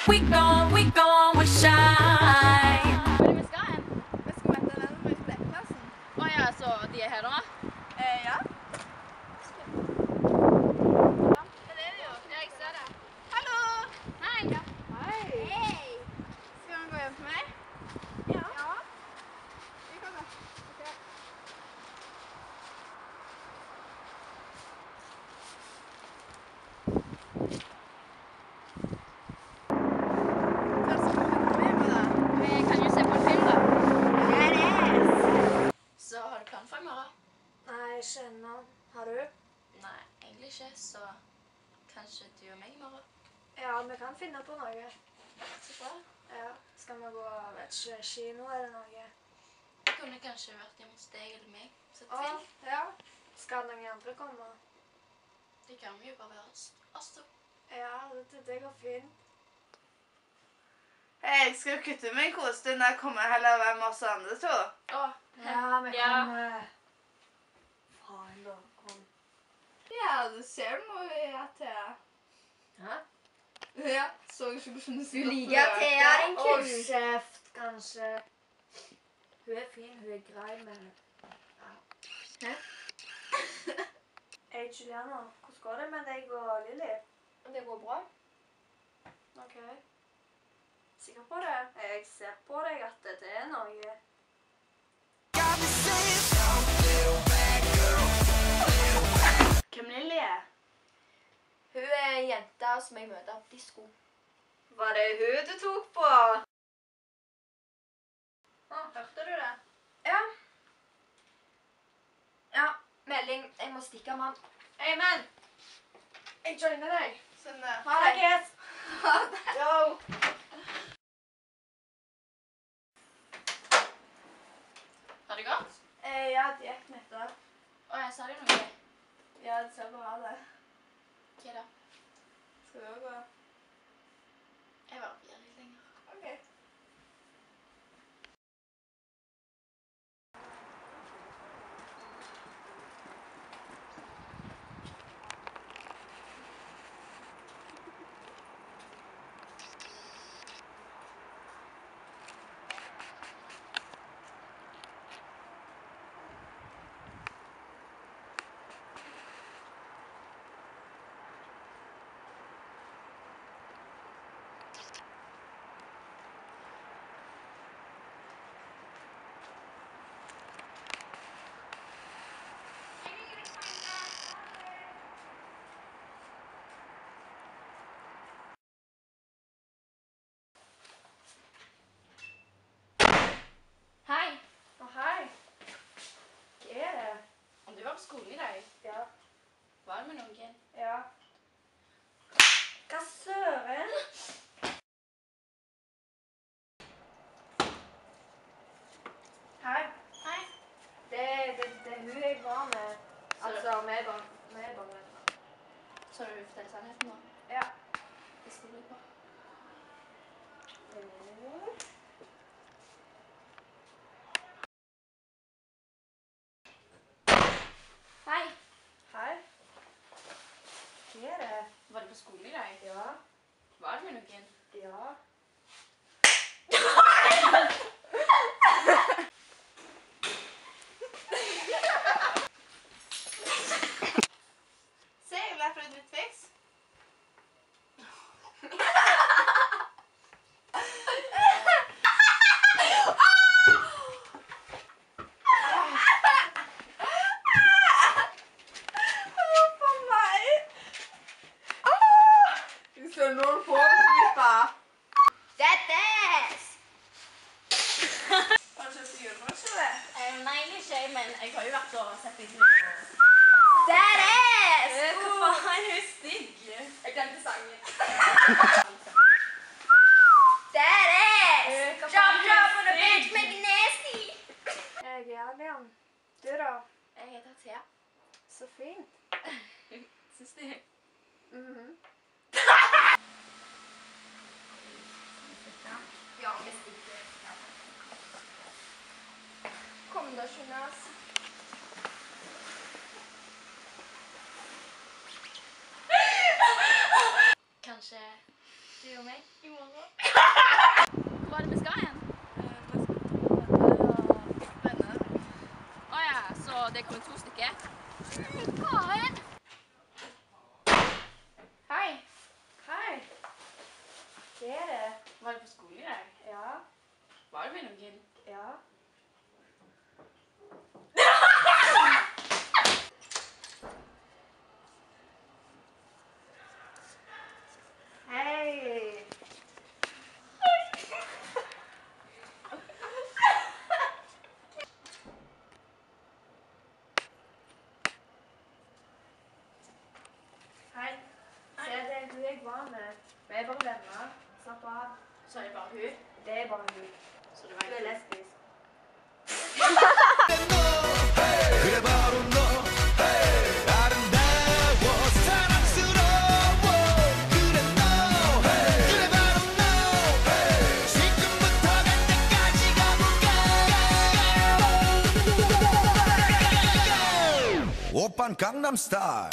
we gon' shine. Hvor er det vi skal hen? Vi skal møte venner med på lekeplassen. Ja, så de er her nå? Ja. Det er det jo. Ja, jeg ser det. Hallo! Hei! Hei. Hei! Skal vi gå hjem til meg? Ja. Vi kan det. Ok. Hva skal vi hente med på da? Vi kan jo se på en film da. Yes! Så har du plan for i morgen? Nei, ikke ennå. Har du? Nei, egentlig ikke, så kanskje du og meg i morgen. Ja, vi kan finne på noe. Så bra. Ja. Skal vi gå, vet ikke, kino eller noe? Jeg kunne kanskje vært hjemme hos deg eller meg. Så det er fint. Ja. Skal noen andre komme? Det kan vi jo bare være oss to. Ja, det går fint. Jeg skal kutte meg en kosestund. Jeg kommer heller være med oss andre to. Ja, vi Ja. kan... Faen da, kom. Ja, du ser må vi ha Thea. Hæ? Ja, så ikke hvordan du Du liker Thea, din kullkjeft, kanskje. Hun er fin, hun er grei, men... Ja. Hæ? Hei, Juliana. Hvordan går det med deg og Lilly? Det går bra. Ok. Sikker på det? Jeg ser på deg at det er noe. Hvem Lilly er? Hun er jenta som jeg møter på disco. Var det hun du tok på? Hørte du det? Ja. Ja, melding. Jeg må stikke, mann. Hei, mann. Jeg joiner deg. Sånn det. Ha det, Kets. Ha det. Yo. Har det gått? Ja, det gikk nettopp. Jeg sa det noe. Ja, det ser bra det. Hva da? Skal vi også gå? Jeg bare blir litt lenger. Ok. Hei! Hei. Hva er det? Om du var på skolen i dag, Ja. var det med noen? Ja. Hva søren? Hei. Hei. Det er hun jeg var med. Altså, vi er bare venner. Så du forteller sannheten nå? Ja. Det stoler jeg på. Hei! Hei. Hva er det? Var du på skolen i dag? Ja. Var det med noen? Ja. Se, jeg lærte et nytt fiks. For meg. Hvis det er noen på klippa. Dettes! Kanskje du gjør noe til det? Nei, ikke, men jeg har jo vært og sett video på... Dettes! Hva faen, hun er stygg. Jeg glemte sangen. Dettes! Jump, jump on the bitch, make it nasty! Jeg er Adrian. Du da? Jeg heter Thea. Så fint. Syns du? Mhm. Ja, vi stikker. Kom da, Jonas. Kanskje du og og meg? I morgen. Hvor er det vi skal igjen? Venner. Åja, så det kommer 2 stykker? Karen! Hei. Hei. Det er det. Var du på skole i dag? Ja. Var det med noen? Ja. Hei. Hei. Se, det er hun jeg var med. Vi er bare venner. Slapp av. Så er det bare hun. Det er bare hun. Så det Hun var er lesbisk. 그래 바로 너 아름다워 사랑스러워 그래 너 그래 바로 너 지금부터 갈 때까지 가볼까 오빤 강남스타일